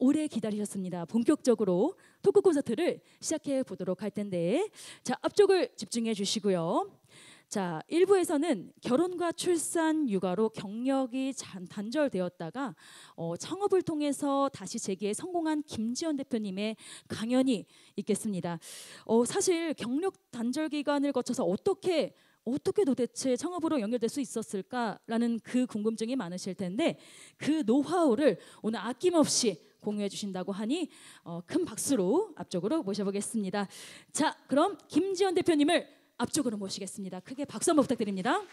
오래 기다리셨습니다. 본격적으로 토크 콘서트를 시작해 보도록 할 텐데, 자, 앞쪽을 집중해 주시고요. 자, 1부에서는 결혼과 출산, 육아로 경력이 단절되었다가 창업을 통해서 다시 재기에 성공한 김지연 대표님의 강연이 있겠습니다. 사실 경력 단절 기간을 거쳐서 어떻게 도대체 창업으로 연결될 수 있었을까라는 그 궁금증이 많으실 텐데, 그 노하우를 오늘 아낌없이 공유해 주신다고 하니 큰 박수로 앞쪽으로 모셔보겠습니다. 자, 그럼 김지연 대표님을 앞쪽으로 모시겠습니다. 크게 박수 한번 부탁드립니다.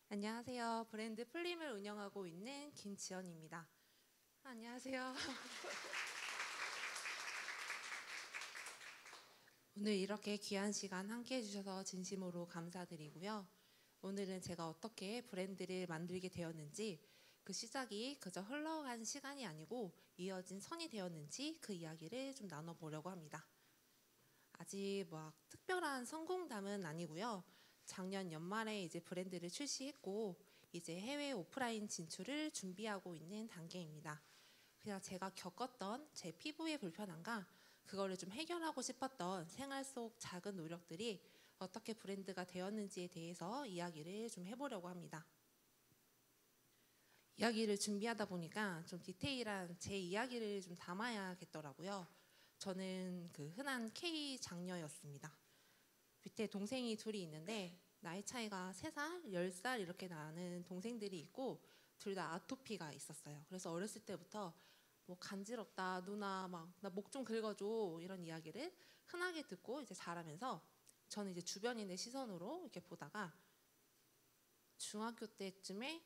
안녕하세요. 브랜드 플림을 운영하고 있는 김지연입니다. 안녕하세요. 오늘 이렇게 귀한 시간 함께 해주셔서 진심으로 감사드리고요. 오늘은 제가 어떻게 브랜드를 만들게 되었는지, 그 시작이 그저 흘러간 시간이 아니고 이어진 선이 되었는지 그 이야기를 좀 나눠보려고 합니다. 아직 막 특별한 성공담은 아니고요. 작년 연말에 이제 브랜드를 출시했고 이제 해외 오프라인 진출을 준비하고 있는 단계입니다. 그냥 제가 겪었던 제 피부의 불편함과 그거를 좀 해결하고 싶었던 생활 속 작은 노력들이 어떻게 브랜드가 되었는지에 대해서 이야기를 좀 해보려고 합니다. 이야기를 준비하다 보니까 좀 디테일한 제 이야기를 좀 담아야겠더라고요. 저는 그 흔한 K 장녀였습니다. 밑에 동생이 둘이 있는데 나이 차이가 3살, 10살 이렇게 나는 동생들이 있고 둘 다 아토피가 있었어요. 그래서 어렸을 때부터 뭐 간지럽다, 누나 막 나 목 좀 긁어줘 이런 이야기를 흔하게 듣고 이제 자라면서 저는 이제 주변인의 시선으로 이렇게 보다가 중학교 때쯤에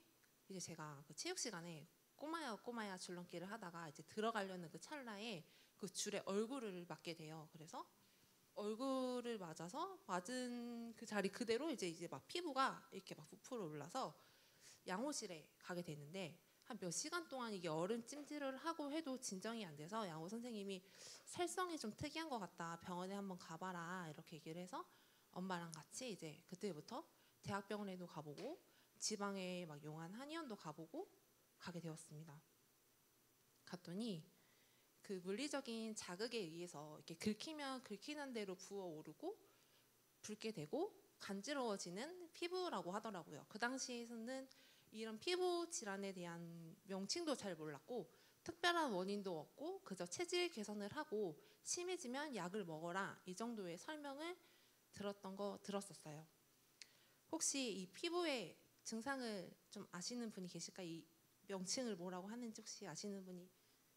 이제 제가 그 체육 시간에 꼬마야 줄넘기를 하다가 이제 들어가려는 그 찰나에 그 줄에 얼굴을 맞게 돼요. 그래서 얼굴을 맞은 그 자리 그대로 이제 막 피부가 이렇게 막 부풀어 올라서 양호실에 가게 되는데 한 몇 시간 동안 이게 얼음 찜질을 하고 해도 진정이 안 돼서 양호 선생님이 살성이 좀 특이한 것 같다. 병원에 한번 가봐라 이렇게 얘기를 해서 엄마랑 같이 이제 그때부터 대학병원에도 가보고 지방에 막 용한 한의원도 가보고 가게 되었습니다. 갔더니 그 물리적인 자극에 의해서 이렇게 긁히면 긁히는 대로 부어오르고 붉게 되고 간지러워지는 피부라고 하더라고요. 그 당시에는 이런 피부 질환에 대한 명칭도 잘 몰랐고 특별한 원인도 없고 그저 체질 개선을 하고 심해지면 약을 먹어라 이 정도의 설명을 들었었어요. 혹시 이 피부의 증상을 좀 아시는 분이 계실까? 이 명칭을 뭐라고 하는지 혹시 아시는 분이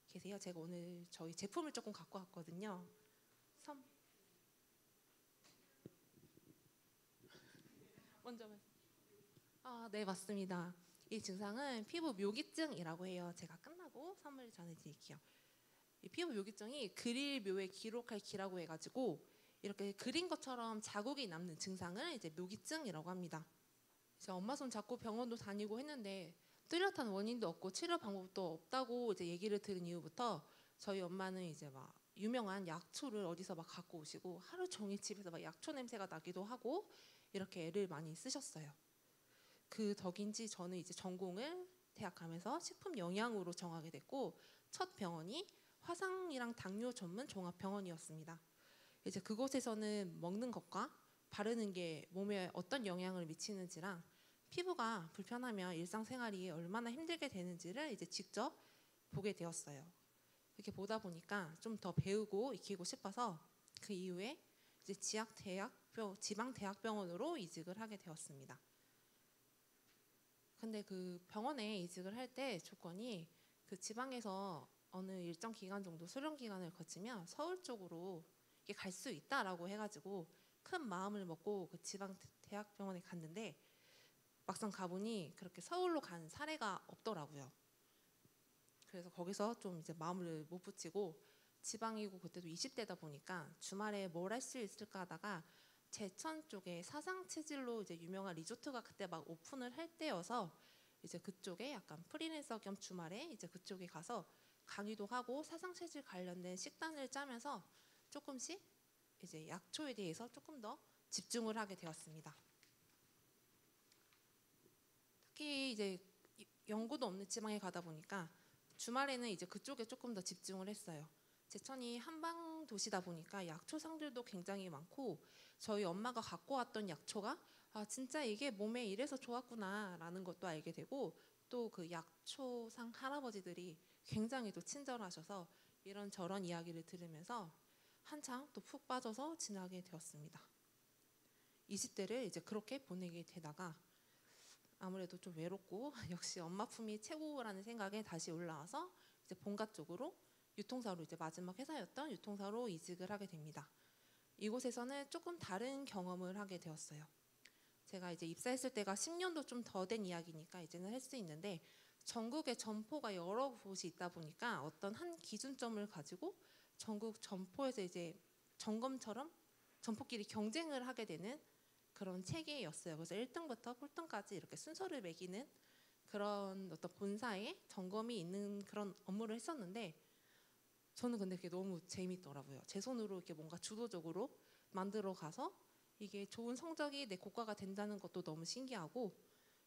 계세요? 제가 오늘 저희 제품을 조금 갖고 왔거든요. 먼저 네, 맞습니다. 이 증상은 피부 묘기증이라고 해요. 제가 끝나고 선물 전해드릴게요. 이 피부 묘기증이 그릴 묘에 기록할 기라고 해가지고 이렇게 그린 것처럼 자국이 남는 증상을 이제 묘기증이라고 합니다. 제가 엄마 손 잡고 병원도 다니고 했는데 뚜렷한 원인도 없고 치료 방법도 없다고 이제 얘기를 들은 이후부터 저희 엄마는 이제 막 유명한 약초를 어디서 막 갖고 오시고 하루 종일 집에서 막 약초 냄새가 나기도 하고 이렇게 애를 많이 쓰셨어요. 그 덕인지 저는 이제 전공을 대학 가면서 식품 영양으로 정하게 됐고 첫 병원이 화상이랑 당뇨 전문 종합병원이었습니다. 이제 그곳에서는 먹는 것과 바르는 게 몸에 어떤 영향을 미치는지랑 피부가 불편하면 일상생활이 얼마나 힘들게 되는지를 이제 직접 보게 되었어요. 이렇게 보다 보니까 좀 더 배우고 익히고 싶어서 그 이후에 이제 지방 대학병원으로 이직을 하게 되었습니다. 근데 그 병원에 이직을 할 때 조건이 그 지방에서 어느 일정 기간 정도 수련 기간을 거치면 서울 쪽으로 갈 수 있다라고 해가지고 큰 마음을 먹고 그 지방 대학병원에 갔는데 막상 가보니 그렇게 서울로 간 사례가 없더라고요. 그래서 거기서 좀 이제 마음을 못 붙이고 지방이고 그때도 20대다 보니까 주말에 뭘 할 수 있을까 하다가 제천 쪽에 사상 체질로 이제 유명한 리조트가 그때 막 오픈을 할 때여서 이제 그쪽에 약간 프리랜서 겸 주말에 이제 그쪽에 가서 강의도 하고 사상체질 관련된 식단을 짜면서 조금씩 이제 약초에 대해서 조금 더 집중을 하게 되었습니다. 특히 이제 연고도 없는 지방에 가다 보니까 주말에는 이제 그쪽에 조금 더 집중을 했어요. 제천이 한방 도시다 보니까 약초상들도 굉장히 많고 저희 엄마가 갖고 왔던 약초가 진짜 이게 몸에 이래서 좋았구나라는 것도 알게 되고 또 그 약초상 할아버지들이 굉장히 또 친절하셔서 이런저런 이야기를 들으면서 한창 또 푹 빠져서 지나게 되었습니다. 20대를 이제 그렇게 보내게 되다가 아무래도 좀 외롭고 역시 엄마 품이 최고라는 생각에 다시 올라와서 이제 본가 쪽으로 유통사로 이제 마지막 회사였던 유통사로 이직을 하게 됩니다. 이곳에서는 조금 다른 경험을 하게 되었어요. 제가 이제 입사했을 때가 10년도 좀 더 된 이야기니까 이제는 할 수 있는데 전국에 점포가 여러 곳이 있다 보니까 어떤 한 기준점을 가지고 전국 점포에서 이제 점검처럼 점포끼리 경쟁을 하게 되는 그런 체계였어요. 그래서 1등부터 꼴등까지 이렇게 순서를 매기는 그런 어떤 본사의 점검이 있는 그런 업무를 했었는데 저는 근데 그게 너무 재밌더라고요. 제 손으로 이렇게 뭔가 주도적으로 만들어 가서 이게 좋은 성적이 내 고과가 된다는 것도 너무 신기하고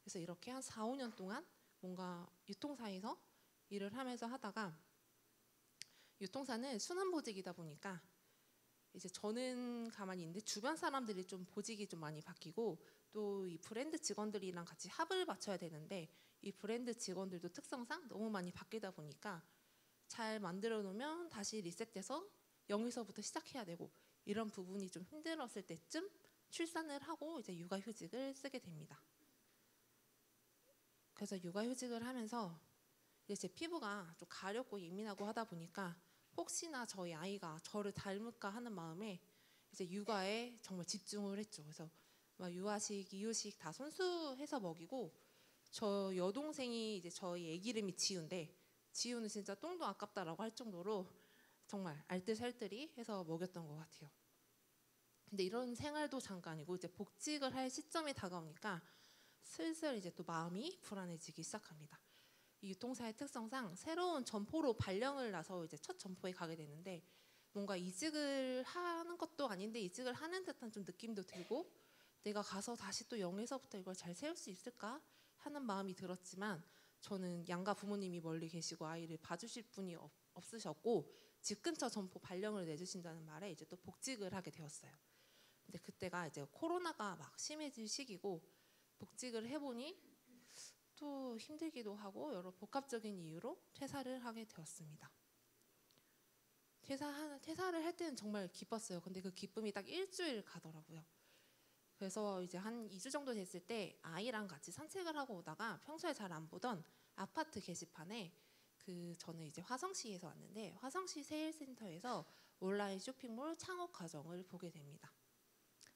그래서 이렇게 한 4, 5년 동안 뭔가 유통사에서 일을 하면서 하다가 유통사는 순환보직이다 보니까 이제 저는 가만히 있는데 주변 사람들이 좀 보직이 좀 많이 바뀌고 또 이 브랜드 직원들이랑 같이 합을 맞춰야 되는데 이 브랜드 직원들도 특성상 너무 많이 바뀌다 보니까 잘 만들어 놓으면 다시 리셋돼서 0에서부터 시작해야 되고 이런 부분이 좀 힘들었을 때쯤 출산을 하고 이제 육아휴직을 쓰게 됩니다. 그래서 육아휴직을 하면서 이제 제 피부가 좀 가렵고 예민하고 하다 보니까 혹시나 저희 아이가 저를 닮을까 하는 마음에 이제 육아에 정말 집중을 했죠. 그래서 막 유아식, 이유식 다 손수해서 먹이고 저 여동생이 이제 저희 애기 이름이 지우인데 지우는 진짜 똥도 아깝다라고 할 정도로 정말 알뜰살뜰히 해서 먹였던 것 같아요. 근데 이런 생활도 잠깐이고 이제 복직을 할 시점이 다가오니까 슬슬 이제 또 마음이 불안해지기 시작합니다. 이 유통사의 특성상 새로운 점포로 발령을 나서 이제 첫 점포에 가게 되는데 뭔가 이직을 하는 것도 아닌데 이직을 하는 듯한 좀 느낌도 들고 내가 가서 다시 또 0에서부터 이걸 잘 세울 수 있을까 하는 마음이 들었지만 저는 양가 부모님이 멀리 계시고 아이를 봐주실 분이 없으셨고 집 근처 점포 발령을 내주신다는 말에 이제 또 복직을 하게 되었어요. 근데 그때가 이제 코로나가 막 심해질 시기고 복직을 해보니 또 힘들기도 하고 여러 복합적인 이유로 퇴사를 하게 되었습니다. 퇴사를 할 때는 정말 기뻤어요. 근데 그 기쁨이 딱 일주일 가더라고요. 그래서 이제 한 2주 정도 됐을 때 아이랑 같이 산책을 하고 오다가 평소에 잘 안 보던 아파트 게시판에 저는 이제 화성시에서 왔는데 화성시 세일센터에서 온라인 쇼핑몰 창업 과정을 보게 됩니다.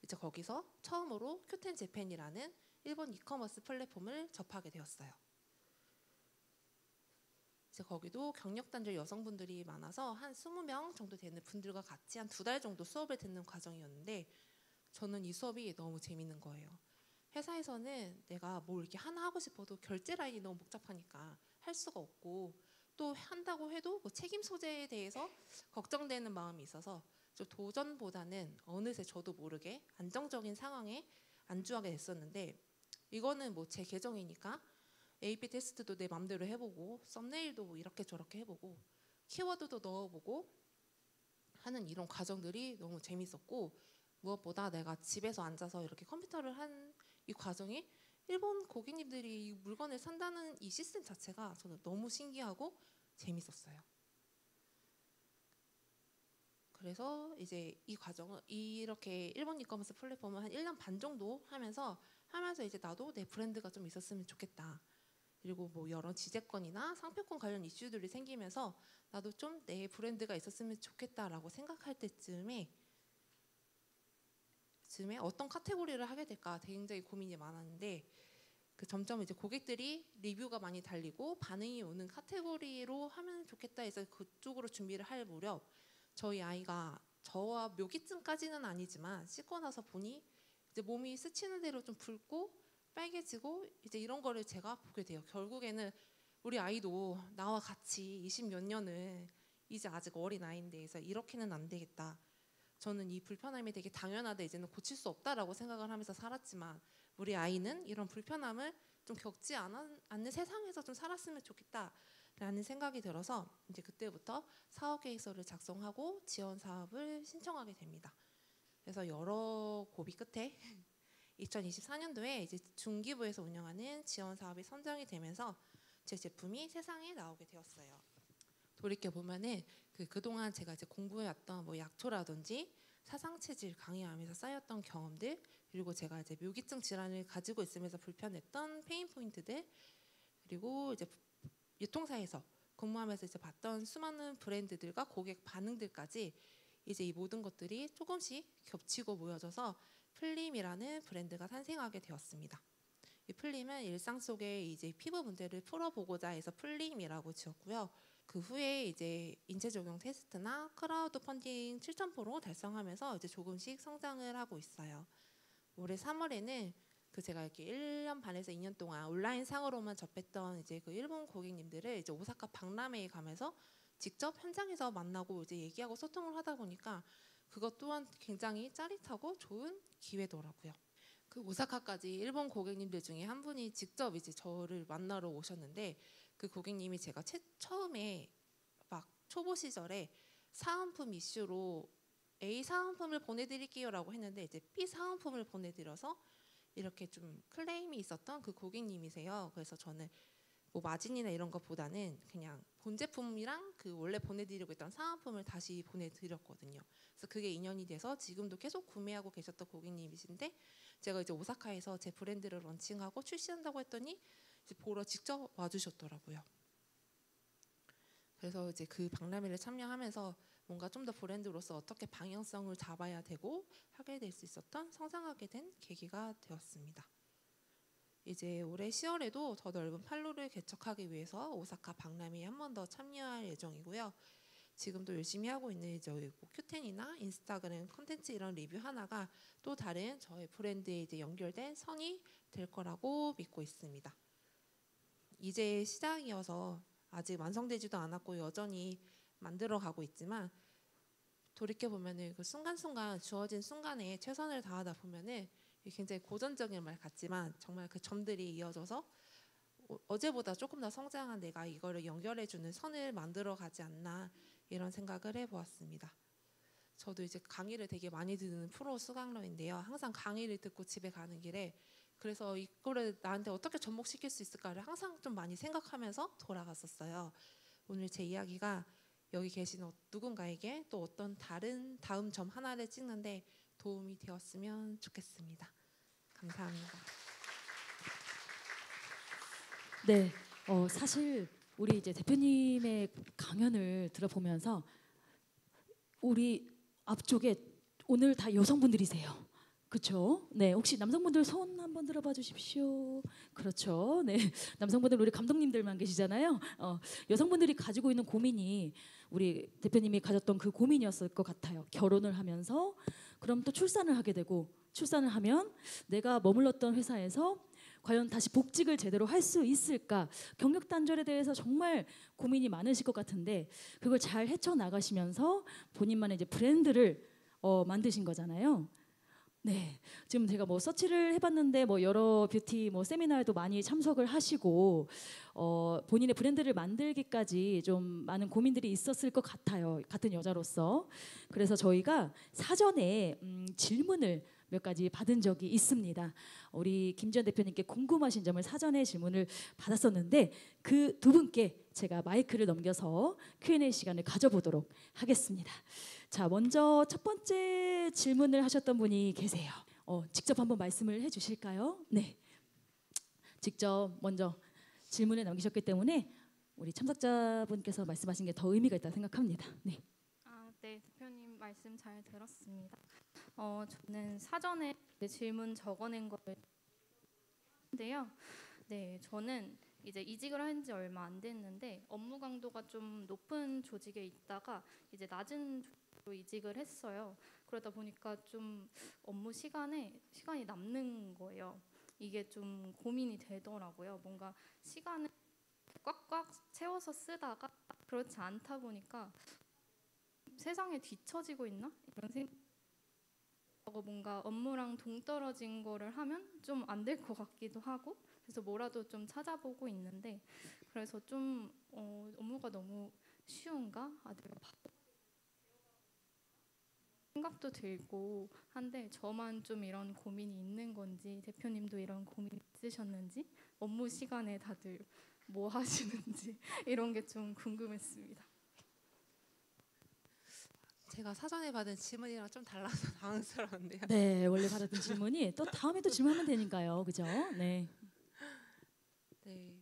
이제 거기서 처음으로 큐텐 재팬이라는 일본 이커머스 플랫폼을 접하게 되었어요. 이제 거기도 경력단절 여성분들이 많아서 한 20명 정도 되는 분들과 같이 한 2달 정도 수업을 듣는 과정이었는데 저는 이 수업이 너무 재밌는 거예요. 회사에서는 내가 뭘 이렇게 하나 하고 싶어도 결제 라인이 너무 복잡하니까 할 수가 없고 또 한다고 해도 그 책임 소재에 대해서 걱정되는 마음이 있어서 좀 도전보다는 어느새 저도 모르게 안정적인 상황에 안주하게 됐었는데 이거는 뭐 제 계정이니까 A/B 테스트도 내 맘대로 해보고 썸네일도 뭐 이렇게 저렇게 해보고 키워드도 넣어보고 하는 이런 과정들이 너무 재밌었고 무엇보다 내가 집에서 앉아서 이렇게 컴퓨터를 한 이 과정이 일본 고객님들이 이 물건을 산다는 이 시스템 자체가 저는 너무 신기하고 재밌었어요. 그래서 이제 이 과정을 이렇게 일본 이커머스 플랫폼을 한 1년 반 정도 하면서 이제 나도 내 브랜드가 좀 있었으면 좋겠다. 그리고 뭐 여러 지재권이나 상표권 관련 이슈들이 생기면서 나도 좀 내 브랜드가 있었으면 좋겠다라고 생각할 때쯤에 어떤 카테고리를 하게 될까 굉장히 고민이 많았는데 점점 이제 고객들이 리뷰가 많이 달리고 반응이 오는 카테고리로 하면 좋겠다 해서 그쪽으로 준비를 할 무렵 저희 아이가 저와 묘기증까지는 아니지만 씻고 나서 보니 이제 몸이 스치는 대로 좀 붉고 빨개지고 이제 이런 거를 제가 보게 돼요. 결국에는 우리 아이도 나와 같이 20 몇 년을 이제 아직 어린 아이인데 그래서 이렇게는 안 되겠다. 저는 이 불편함이 되게 당연하다, 이제는 고칠 수 없다라고 생각을 하면서 살았지만 우리 아이는 이런 불편함을 좀 겪지 않는 세상에서 좀 살았으면 좋겠다라는 생각이 들어서 이제 그때부터 사업 계획서를 작성하고 지원 사업을 신청하게 됩니다. 그래서 여러 고비 끝에 2024년도에 이제 중기부에서 운영하는 지원 사업이 선정이 되면서 제 제품이 세상에 나오게 되었어요. 돌이켜 보면은 그동안 제가 이제 공부해왔던 뭐 약초라든지 사상 체질 강의하면서 쌓였던 경험들, 그리고 제가 이제 묘기증 질환을 가지고 있으면서 불편했던 페인 포인트들, 그리고 이제 유통사에서 근무하면서 이제 봤던 수많은 브랜드들과 고객 반응들까지 이제 이 모든 것들이 조금씩 겹치고 모여져서 플림이라는 브랜드가 탄생하게 되었습니다. 이 플림은 일상 속에 이제 피부 문제를 풀어보고자 해서 플림이라고 지었고요. 그 후에 이제 인체 적용 테스트나 크라우드 펀딩 7,000% 달성하면서 이제 조금씩 성장을 하고 있어요. 올해 3월에는 제가 이렇게 1년 반에서 2년 동안 온라인 상으로만 접했던 이제 그 일본 고객님들을 이제 오사카 박람회에 가면서 직접 현장에서 만나고 이제 얘기하고 소통을 하다 보니까 그것 또한 굉장히 짜릿하고 좋은 기회더라고요. 그 오사카까지 일본 고객님들 중에 한 분이 직접 이제 저를 만나러 오셨는데, 그 고객님이 제가 처음에 막 초보 시절에 사은품 이슈로 A 사은품을 보내드릴게요라고 했는데 이제 B 사은품을 보내드려서 이렇게 좀 클레임이 있었던 그 고객님이세요. 그래서 저는 뭐 마진이나 이런 것보다는 그냥 본 제품이랑 그 원래 보내드리고 있던 사은품을 다시 보내드렸거든요. 그래서 그게 인연이 돼서 지금도 계속 구매하고 계셨던 고객님이신데, 제가 이제 오사카에서 제 브랜드를 런칭하고 출시한다고 했더니 이제 보러 직접 와주셨더라고요. 그래서 이제 그 박람회를 참여하면서 뭔가 좀 더 브랜드로서 어떻게 방향성을 잡아야 되고 하게 될 수 있었던, 성장하게 된 계기가 되었습니다. 이제 올해 10월에도 더 넓은 판로를 개척하기 위해서 오사카 박람회에 한 번 더 참여할 예정이고요. 지금도 열심히 하고 있는 저희 Q10이나 인스타그램 콘텐츠 이런 리뷰 하나가 또 다른 저의 브랜드에 이제 연결된 선이 될 거라고 믿고 있습니다. 이제 시작이어서 아직 완성되지도 않았고 여전히 만들어가고 있지만, 돌이켜 보면은 그 순간순간 주어진 순간에 최선을 다하다 보면은 굉장히 고전적인 말 같지만 정말 그 점들이 이어져서 어제보다 조금 더 성장한 내가 이거를 연결해주는 선을 만들어가지 않나, 이런 생각을 해보았습니다. 저도 이제 강의를 되게 많이 듣는 프로 수강러인데요. 항상 강의를 듣고 집에 가는 길에 그래서 이거를 나한테 어떻게 접목시킬 수 있을까를 항상 좀 많이 생각하면서 돌아갔었어요. 오늘 제 이야기가 여기 계신 누군가에게 또 어떤 다른 다음 점 하나를 찍는데 도움이 되었으면 좋겠습니다. 감사합니다. 네, 사실 우리 이제 대표님의 강연을 들어보면서 우리 앞쪽에 오늘 다 여성분들이세요. 그렇죠? 네, 혹시 남성분들 손 한번 들어봐 주십시오. 그렇죠? 네, 남성분들 우리 감독님들만 계시잖아요. 여성분들이 가지고 있는 고민이 우리 대표님이 가졌던 그 고민이었을 것 같아요. 결혼을 하면서 그럼 또 출산을 하게 되고, 출산을 하면 내가 머물렀던 회사에서 과연 다시 복직을 제대로 할 수 있을까, 경력 단절에 대해서 정말 고민이 많으실 것 같은데 그걸 잘 헤쳐나가시면서 본인만의 이제 브랜드를 만드신 거잖아요. 네, 지금 제가 뭐 서치를 해봤는데 뭐 여러 뷰티 뭐 세미나에도 많이 참석을 하시고 본인의 브랜드를 만들기까지 좀 많은 고민들이 있었을 것 같아요, 같은 여자로서. 그래서 저희가 사전에 질문을 몇 가지 받은 적이 있습니다. 우리 김지연 대표님께 궁금하신 점을 사전에 질문을 받았었는데 그 두 분께 제가 마이크를 넘겨서 Q&A 시간을 가져보도록 하겠습니다. 자, 먼저 첫 번째 질문을 하셨던 분이 계세요. 직접 한번 말씀을 해주실까요? 네, 직접 먼저 질문을 남기셨기 때문에 우리 참석자분께서 말씀하신 게 더 의미가 있다고 생각합니다. 네. 네, 대표님 말씀 잘 들었습니다. 저는 사전에 질문 적어낸 거인데요. 네, 저는 이제 이직을 한 지 얼마 안 됐는데 업무 강도가 좀 높은 조직에 있다가 이제 낮은 조직으로 이직을 했어요. 그러다 보니까 좀 업무 시간이 남는 거예요. 이게 좀 고민이 되더라고요. 뭔가 시간을 꽉 꽉꽉 채워서 쓰다가 그렇지 않다 보니까 세상에 뒤처지고 있나? 이런 생각. 뭔가 업무랑 동떨어진 거를 하면 좀 안 될 것 같기도 하고, 그래서 뭐라도 좀 찾아보고 있는데, 그래서 좀 업무가 너무 쉬운가? 내가 생각도 들고 한데, 저만 좀 이런 고민이 있는 건지, 대표님도 이런 고민 있으셨는지, 업무 시간에 다들 뭐 하시는지 이런 게 좀 궁금했습니다. 제가 사전에 받은 질문이랑 좀 달라서 당황스러운데요. 네, 원래 받았던 질문이 또 다음에 또 질문하면 되니까요, 그죠? 네. 네.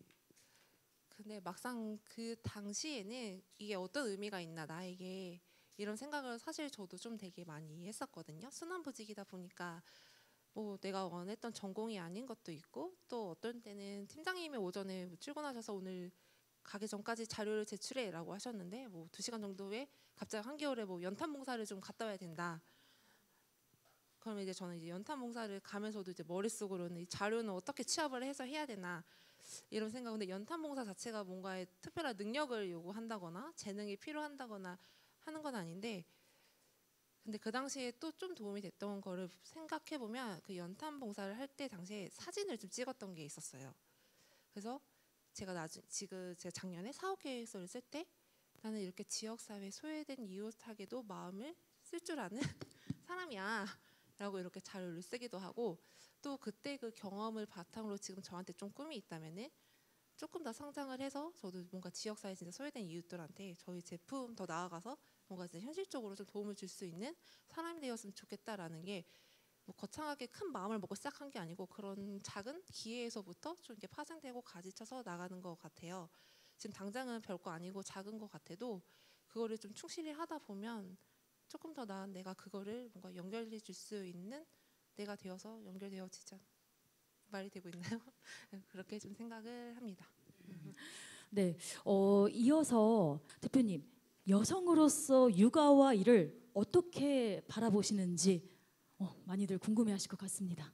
근데 막상 그 당시에는 이게 어떤 의미가 있나 나에게 이런 생각을 사실 저도 좀 되게 많이 했었거든요. 순환부직이다 보니까 뭐 내가 원했던 전공이 아닌 것도 있고, 또 어떤 때는 팀장님이 오전에 출근하셔서 오늘 가기 전까지 자료를 제출해라고 하셨는데, 뭐 2시간 정도 후에 갑자기 한겨울에 뭐 연탄 봉사를 좀 갔다 와야 된다. 그러면 이제 저는 이제 연탄 봉사를 가면서도 이제 머릿속으로는 이 자료는 어떻게 취합을 해서 해야 되나 이런 생각. 근데 연탄 봉사 자체가 뭔가의 특별한 능력을 요구한다거나 재능이 필요한다거나 하는 건 아닌데, 근데 그 당시에 또 좀 도움이 됐던 거를 생각해 보면, 그 연탄 봉사를 할 때 당시에 사진을 좀 찍었던 게 있었어요. 그래서 제가 제가 작년에 사업 계획서를 쓸 때, 나는 이렇게 지역사회 소외된 이웃에게도 마음을 쓸 줄 아는 사람이야 라고 이렇게 자료를 쓰기도 하고, 또 그때 그 경험을 바탕으로 지금 저한테 좀 꿈이 있다면은 조금 더 성장을 해서 저도 뭔가 지역사회 진짜 소외된 이웃들한테 저희 제품 더 나아가서 뭔가 이제 현실적으로 좀 도움을 줄 수 있는 사람이 되었으면 좋겠다라는 게, 뭐 거창하게 큰 마음을 먹고 시작한 게 아니고 그런 작은 기회에서부터 좀 이렇게 파생되고 가지쳐서 나가는 것 같아요. 지금 당장은 별거 아니고 작은 것 같아도 그거를 좀 충실히 하다 보면 조금 더 나은 내가 그거를 뭔가 연결해 줄 수 있는 내가 되어서 연결되어지자. 말이 되고 있나요? 그렇게 좀 생각을 합니다. 네, 이어서 대표님, 여성으로서 육아와 일을 어떻게 바라보시는지 많이들 궁금해하실 것 같습니다.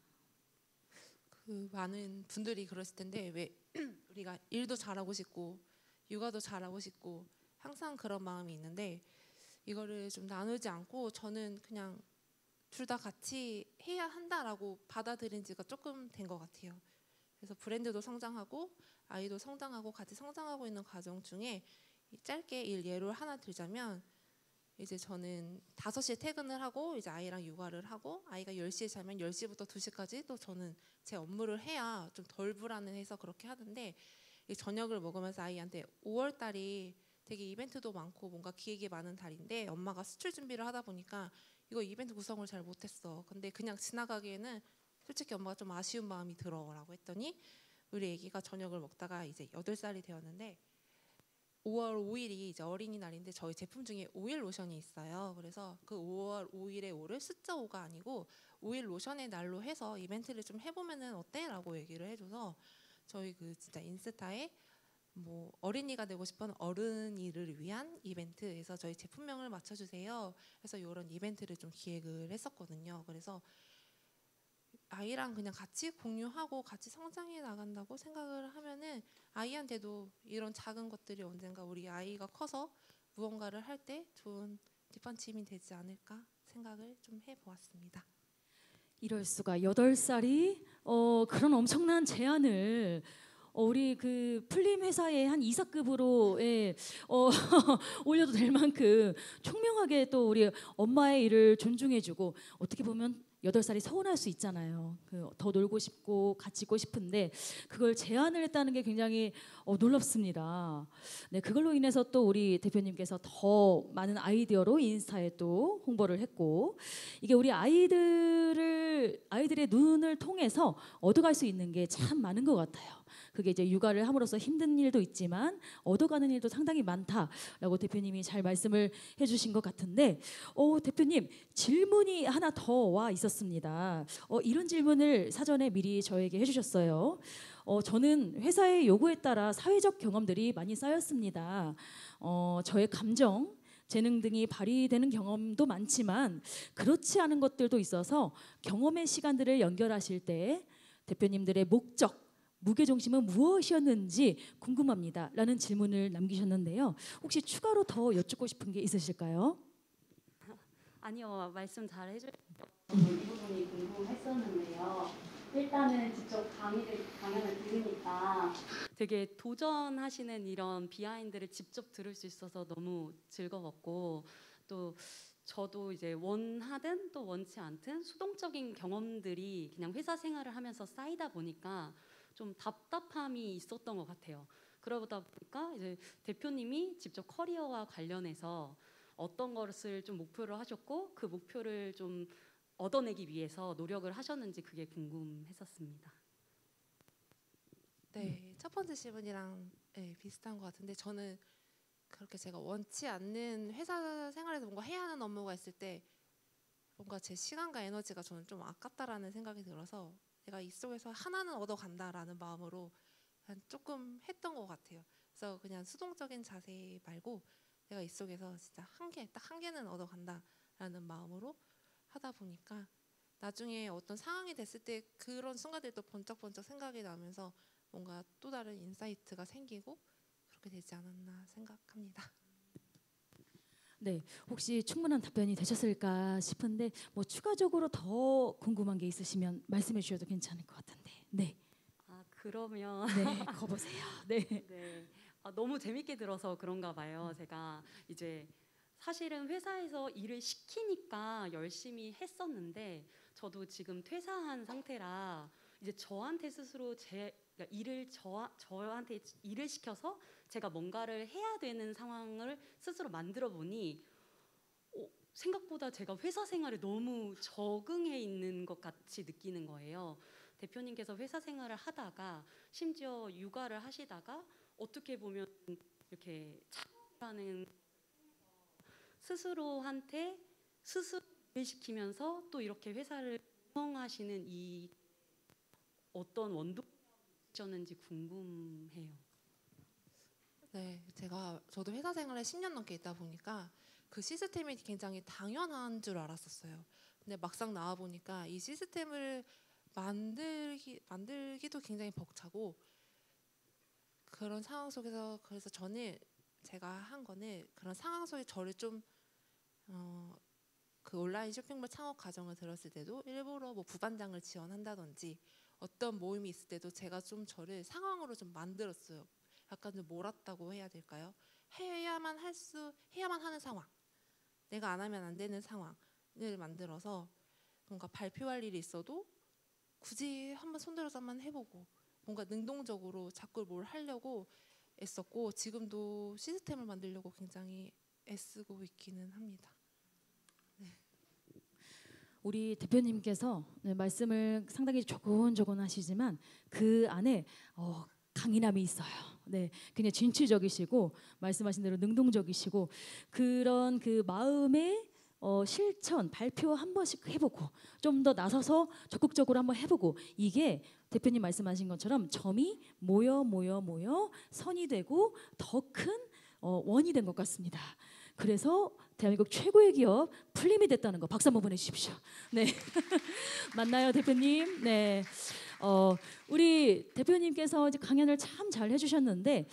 그 많은 분들이 그러실 텐데, 왜 우리가 일도 잘하고 싶고 육아도 잘하고 싶고 항상 그런 마음이 있는데, 이거를 좀 나누지 않고 저는 그냥 둘 다 같이 해야 한다라고 받아들인 지가 조금 된 것 같아요. 그래서 브랜드도 성장하고 아이도 성장하고 같이 성장하고 있는 과정 중에 짧게 일 예로 하나 들자면, 이제 저는 5시에 퇴근을 하고 이제 아이랑 육아를 하고, 아이가 10시에 자면 10시부터 2시까지 또 저는 제 업무를 해야 좀 덜 불안해서 그렇게 하는데, 이 저녁을 먹으면서 아이한테 5월 달이 되게 이벤트도 많고 뭔가 기획이 많은 달인데 엄마가 수출 준비를 하다 보니까 이거 이벤트 구성을 잘 못했어. 근데 그냥 지나가기에는 솔직히 엄마가 좀 아쉬운 마음이 들어라고 했더니, 우리 아기가 저녁을 먹다가 이제 8살이 되었는데 5월 5일이 이제 어린이날인데 저희 제품 중에 오일 로션이 있어요. 그래서 그 5월 5일의 5를 숫자 5가 아니고 오일 로션의 날로 해서 이벤트를 좀 해보면은 어때? 라고 얘기를 해줘서, 저희 그 진짜 인스타에 뭐 어린이가 되고 싶은 어른이를 위한 이벤트에서 저희 제품명을 맞춰주세요. 그래서 이런 이벤트를 좀 기획을 했었거든요. 그래서 아이랑 그냥 같이 공유하고 같이 성장해 나간다고 생각을 하면은 아이한테도 이런 작은 것들이 언젠가 우리 아이가 커서 무언가를 할 때 좋은 뒷받침이 되지 않을까 생각을 좀 해보았습니다. 이럴 수가, 8살이 그런 엄청난 제안을 우리 그 풀림 회사의 한 이사급으로 올려도 될 만큼 총명하게 또 우리 엄마의 일을 존중해주고, 어떻게 보면 8살이 서운할 수 있잖아요. 더 놀고 싶고 같이 있고 싶은데 그걸 제안을 했다는 게 굉장히 놀랍습니다. 네, 그걸로 인해서 또 우리 대표님께서 더 많은 아이디어로 인스타에 또 홍보를 했고, 이게 우리 아이들의 눈을 통해서 얻어갈 수 있는 게 참 많은 것 같아요. 그게 이제 육아를 함으로써 힘든 일도 있지만 얻어가는 일도 상당히 많다라고 대표님이 잘 말씀을 해주신 것 같은데, 대표님, 질문이 하나 더 와 있었습니다. 이런 질문을 사전에 미리 저에게 해주셨어요. 저는 회사의 요구에 따라 사회적 경험들이 많이 쌓였습니다. 저의 감정, 재능 등이 발휘되는 경험도 많지만 그렇지 않은 것들도 있어서 경험의 시간들을 연결하실 때 대표님들의 목적, 무게 중심은 무엇이었는지 궁금합니다. 라는 질문을 남기셨는데요. 혹시 추가로 더 여쭙고 싶은 게 있으실까요? 아니요, 말씀 잘 해주셔서 이 부분이 궁금했었는데요. 일단은 직접 강연을 들으니까 되게 도전하시는 이런 비하인드를 직접 들을 수 있어서 너무 즐거웠고, 또 저도 이제 원하든 또 원치 않든 수동적인 경험들이 그냥 회사 생활을 하면서 쌓이다 보니까 좀 답답함이 있었던 것 같아요. 그러다 보니까 이제 대표님이 직접 커리어와 관련해서 어떤 것을 좀 목표로 하셨고 그 목표를 좀 얻어내기 위해서 노력을 하셨는지 그게 궁금했었습니다. 네, 첫 번째 질문이랑 비슷한 것 같은데 저는 그렇게 제가 원치 않는 회사 생활에서 뭔가 해야 하는 업무가 있을 때 뭔가 제 시간과 에너지가 저는 좀 아깝다라는 생각이 들어서 내가 이 속에서 하나는 얻어간다라는 마음으로 그냥 조금 했던 것 같아요. 그래서 그냥 수동적인 자세 말고 내가 이 속에서 진짜 딱 한 개는 얻어간다라는 마음으로 하다 보니까 나중에 어떤 상황이 됐을 때 그런 순간들도 번쩍번쩍 생각이 나면서 뭔가 또 다른 인사이트가 생기고 그렇게 되지 않았나 생각합니다. 네, 혹시 충분한 답변이 되셨을까 싶은데 뭐 추가적으로 더 궁금한 게 있으시면 말씀해 주셔도 괜찮을 것 같은데. 네, 그러면 네, 거보세요. 네. 네. 너무 재밌게 들어서 그런가 봐요. 제가 이제 사실은 회사에서 일을 시키니까 열심히 했었는데 저도 지금 퇴사한 상태라 이제 저한테 스스로 그러니까 저한테 일을 시켜서 제가 뭔가를 해야 되는 상황을 스스로 만들어 보니 생각보다 제가 회사 생활에 너무 적응해 있는 것 같이 느끼는 거예요. 대표님께서 회사 생활을 하다가 심지어 육아를 하시다가 어떻게 보면 이렇게 창업하는 스스로한테 스스로 일을 시키면서 또 이렇게 회사를 운영하시는 이 어떤 원동력이셨는지 궁금해요. 네, 저도 회사 생활에 10년 넘게 있다 보니까 그 시스템이 굉장히 당연한 줄 알았었어요. 근데 막상 나와 보니까 이 시스템을 만들기도 굉장히 벅차고 그런 상황 속에서 그래서 제가 한 거는 그런 상황 속에 저를 좀 그 온라인 쇼핑몰 창업 과정을 들었을 때도 일부러 뭐 부반장을 지원한다든지 어떤 모임이 있을 때도 제가 좀 저를 상황으로 좀 만들었어요. 약간 좀 몰았다고 해야 될까요? 해야만 하는 상황, 내가 안 하면 안 되는 상황을 만들어서 뭔가 발표할 일이 있어도 굳이 한번 손들어서 한번 해보고 뭔가 능동적으로 자꾸 뭘 하려고 애썼고 지금도 시스템을 만들려고 굉장히 애쓰고 있기는 합니다. 우리 대표님께서 말씀을 상당히 조곤조곤 하시지만 그 안에 강인함이 있어요. 네, 굉장히 진취적이시고 말씀하신 대로 능동적이시고 그런 그 마음의 실천, 발표 한 번씩 해보고 좀 더 나서서 적극적으로 한번 해보고 이게 대표님 말씀하신 것처럼 점이 모여 선이 되고 더 큰 원이 된 것 같습니다. 그래서 대한민국 최고의 기업 풀림이 됐다는 거 박수 한번 보내주십시오. 네, 맞나요, 대표님? 네. 우리 대표님께서 이제 강연을 참 잘 해주셨는데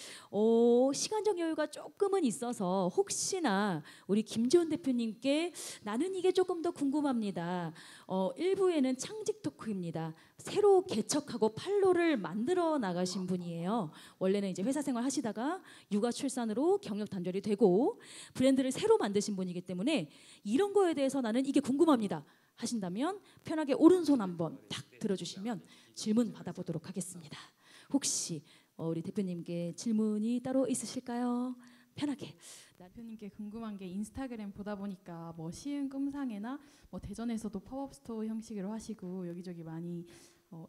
시간적 여유가 조금은 있어서 혹시나 우리 김지원 대표님께 나는 이게 조금 더 궁금합니다. 1부에는 창직 토크입니다. 새로 개척하고 판로를 만들어 나가신 분이에요. 원래는 이제 회사 생활 하시다가 육아 출산으로 경력 단절이 되고 브랜드를 새로 만드신 분이기 때문에 이런 거에 대해서 나는 이게 궁금합니다 하신다면 편하게 오른손 한번 탁 들어주시면 질문 받아보도록 하겠습니다. 혹시 우리 대표님께 질문이 따로 있으실까요? 편하게. 대표님께 궁금한 게 인스타그램 보다 보니까 뭐 시흥 끔상에나 뭐 대전에서도 팝업 스토어 형식으로 하시고 여기저기 많이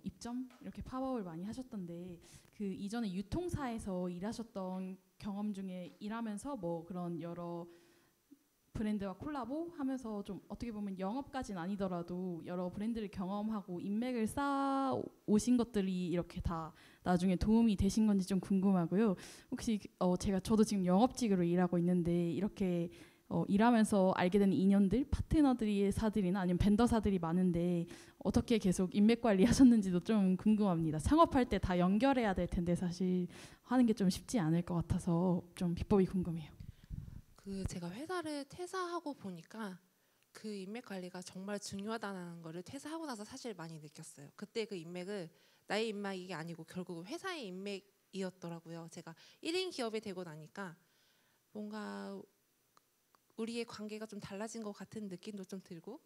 입점 이렇게 팝업을 많이 하셨던데 그 이전에 유통사에서 일하셨던 경험 중에 일하면서 뭐 그런 여러 브랜드와 콜라보 하면서 좀 어떻게 보면 영업까지는 아니더라도 여러 브랜드를 경험하고 인맥을 쌓아 오신 것들이 이렇게 다 나중에 도움이 되신 건지 좀 궁금하고요. 혹시 저도 지금 영업직으로 일하고 있는데 이렇게 일하면서 알게 된 인연들, 파트너들이나 아니면 벤더사들이 많은데 어떻게 계속 인맥 관리하셨는지도 좀 궁금합니다. 창업할 때 다 연결해야 될 텐데 사실 하는 게 좀 쉽지 않을 것 같아서 좀 비법이 궁금해요. 그 제가 회사를 퇴사하고 보니까 그 인맥 관리가 정말 중요하다는 거를 퇴사하고 나서 사실 많이 느꼈어요. 그때 그 인맥을 나의 인맥이 아니고 결국 회사의 인맥이었더라고요. 제가 1인 기업이 되고 나니까 뭔가 우리의 관계가 좀 달라진 것 같은 느낌도 좀 들고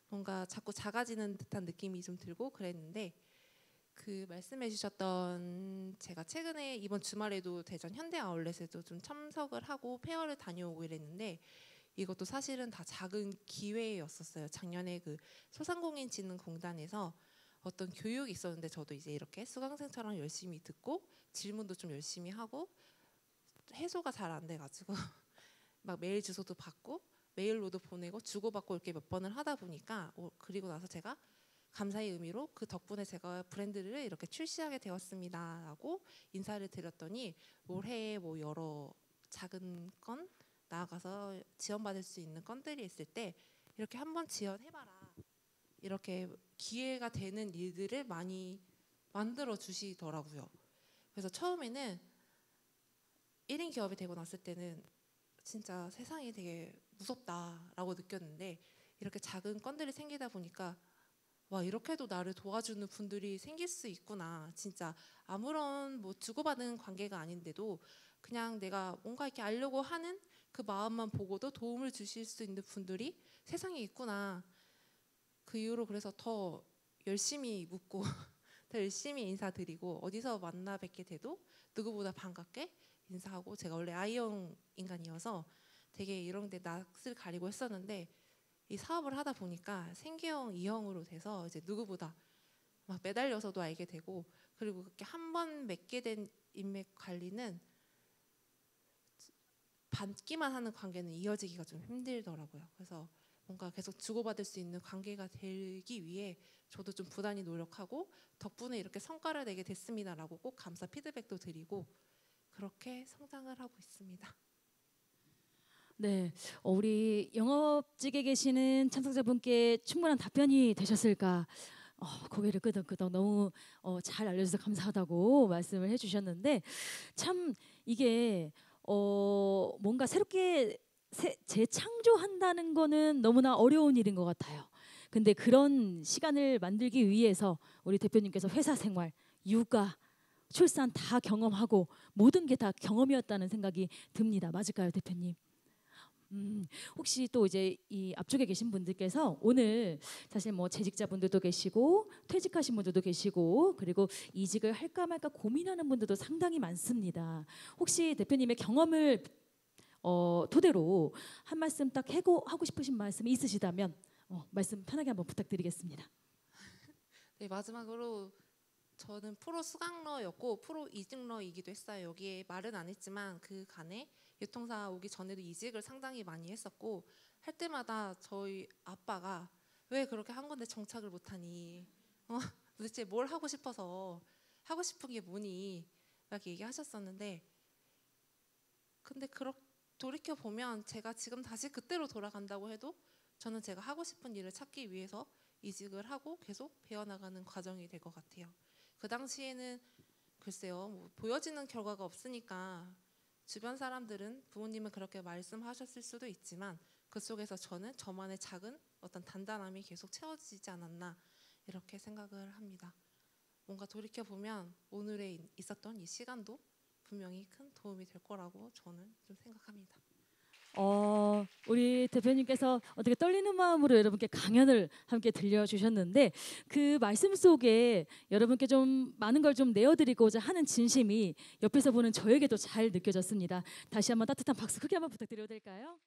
뭔가 자꾸 작아지는 듯한 느낌이 좀 들고 그랬는데 그 말씀해 주셨던 제가 최근에 이번 주말에도 대전 현대 아울렛에도 좀 참석을 하고 페어를 다녀오고 이랬는데 이것도 사실은 다 작은 기회였었어요. 작년에 그 소상공인진흥공단에서 어떤 교육이 있었는데 저도 이제 이렇게 수강생처럼 열심히 듣고 질문도 좀 열심히 하고 해소가 잘 안 돼가지고 막 메일 주소도 받고 메일로도 보내고 주고받고 이렇게 몇 번을 하다 보니까 그리고 나서 제가 감사의 의미로 그 덕분에 제가 브랜드를 이렇게 출시하게 되었습니다라고 인사를 드렸더니 올해에 뭐 여러 작은 건 나아가서 지원받을 수 있는 건들이 있을 때 이렇게 한번 지원해봐라 이렇게 기회가 되는 일들을 많이 만들어 주시더라고요. 그래서 처음에는 1인 기업이 되고 났을 때는 진짜 세상이 되게 무섭다라고 느꼈는데 이렇게 작은 건들이 생기다 보니까 와 이렇게도 나를 도와주는 분들이 생길 수 있구나. 진짜 아무런 뭐 주고받은 관계가 아닌데도 그냥 내가 뭔가 이렇게 알려고 하는 그 마음만 보고도 도움을 주실 수 있는 분들이 세상에 있구나. 그 이후로 그래서 더 열심히 묻고 더 열심히 인사드리고 어디서 만나 뵙게 돼도 누구보다 반갑게 인사하고 제가 원래 I형 인간이어서 되게 이런 데 낯을 가리고 했었는데 이 사업을 하다 보니까 생계형 E형으로 돼서 이제 누구보다 막 매달려서도 알게 되고 그리고 그렇게 한 번 맺게 된 인맥 관리는 받기만 하는 관계는 이어지기가 좀 힘들더라고요. 그래서 뭔가 계속 주고받을 수 있는 관계가 되기 위해 저도 좀 부단히 노력하고 덕분에 이렇게 성과를 내게 됐습니다라고 꼭 감사 피드백도 드리고 그렇게 성장을 하고 있습니다. 네, 우리 영업직에 계시는 참석자분께 충분한 답변이 되셨을까? 고개를 끄덕끄덕 너무 잘 알려주셔서 감사하다고 말씀을 해주셨는데 참 이게 뭔가 새롭게 재창조한다는 거는 너무나 어려운 일인 것 같아요. 근데 그런 시간을 만들기 위해서 우리 대표님께서 회사 생활, 육아, 출산 다 경험하고 모든 게 다 경험이었다는 생각이 듭니다. 맞을까요, 대표님? 혹시 또 이제 이 앞쪽에 계신 분들께서 오늘 사실 뭐 재직자분들도 계시고 퇴직하신 분들도 계시고 그리고 이직을 할까 말까 고민하는 분들도 상당히 많습니다. 혹시 대표님의 경험을 토대로 한 말씀 딱 하고 싶으신 말씀이 있으시다면 말씀 편하게 한번 부탁드리겠습니다. 네, 마지막으로 저는 프로 수강러였고 프로 이직러이기도 했어요. 여기에 말은 안 했지만 그 간에 유통사 오기 전에도 이직을 상당히 많이 했었고 할 때마다 저희 아빠가 왜 그렇게 한 건데 정착을 못하니? 도대체 뭘 하고 싶어서 하고 싶은 게 뭐니? 막 얘기하셨었는데 근데 돌이켜 보면 제가 지금 다시 그때로 돌아간다고 해도 저는 제가 하고 싶은 일을 찾기 위해서 이직을 하고 계속 배워나가는 과정이 될 것 같아요. 그 당시에는 글쎄요, 뭐 보여지는 결과가 없으니까 주변 사람들은 부모님은 그렇게 말씀하셨을 수도 있지만 그 속에서 저는 저만의 작은 어떤 단단함이 계속 채워지지 않았나 이렇게 생각을 합니다. 뭔가 돌이켜 보면 오늘에 있었던 이 시간도 분명히 큰 도움이 될 거라고 저는 좀 생각합니다. 우리 대표님께서 어떻게 떨리는 마음으로 여러분께 강연을 함께 들려주셨는데 그 말씀 속에 여러분께 좀 많은 걸 좀 내어드리고자 하는 진심이 옆에서 보는 저에게도 잘 느껴졌습니다. 다시 한번 따뜻한 박수 크게 한번 부탁드려도 될까요?